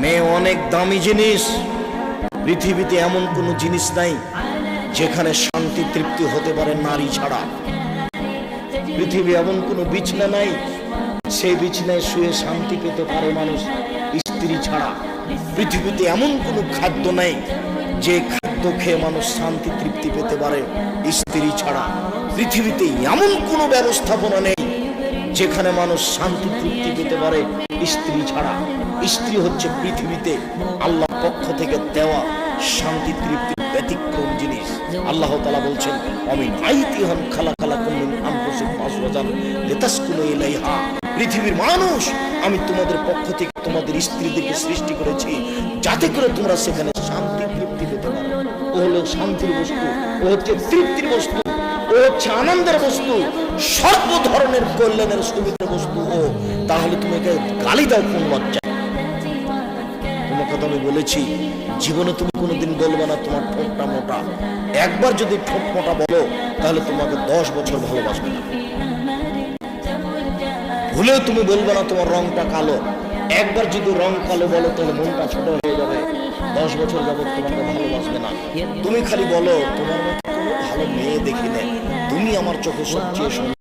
মেয়ে অনেক দামি জিনিস। পৃথিবীতে এমন কোনো জিনিস নাই যেখানে শান্তি তৃপ্তি হতে পারে নারী ছাড়া। পৃথিবী এমন কোনো বিছানা নাই সেই বিছানায় শুয়ে শান্তি পেতে পারে মানুষ স্ত্রী ছাড়া। পৃথিবীতে এমন কোনো খাদ্য নাই যে খাদ্য খেয়ে মানুষ শান্তি তৃপ্তি পেতে পারে স্ত্রী ছাড়া। পৃথিবীতে এমন কোনো ব্যবস্থাপনা নেই যেখানে মানুষ শান্তি তৃপ্তি পেতে পারে স্ত্রী ছাড়া। স্ত্রী হচ্ছে পৃথিবীতে আল্লাহর পক্ষ থেকে দেওয়া শান্তি তৃপ্তির ব্যতিক্রম জিনিস। আল্লাহ তাআলা বলছেন, অমিন আইতিহান খালাকালাকুম মিন আনফুসিকুম আজওয়াজান লিতাসকুনু ইলাইহা। পৃথিবীর মানুষ, আমি তোমাদের পক্ষ থেকে তোমাদের স্ত্রীদেরকে সৃষ্টি করেছি যাতে করে তোমরা সেখানে শান্তি তৃপ্তি পেতে পারো। ও হলো শান্তির বস্তু, ও হচ্ছে তৃপ্তির বস্তু, ও হচ্ছে আনন্দের বস্তু, সর্ব ধরনের কল্যাণের সুবিধার বস্তু ও। তাহলে তুমি একে গালি দাও কোন লজ্জা? তোমার কথা আমি বলেছি, জীবনে তুমি কোনোদিন বলবে না তোমার ঠোঁটটা মোটা। একবার যদি ঠোঁট মোটা বলো তাহলে তোমাকে 10 বছর ভালোবাসবে না। ভুলেও তুমি বলবে না তোমার রংটা কালো। একবার যদি রং কালো বলো তাহলে মনটা ছোট হয়ে যাবে, 10 বছর যাবত তোমাকে ভালোবাসবে না। তুমি খালি বলো তোমার মতো কোনো ভালো মেয়ে দেখি না, তুমি আমার চোখে সবচেয়ে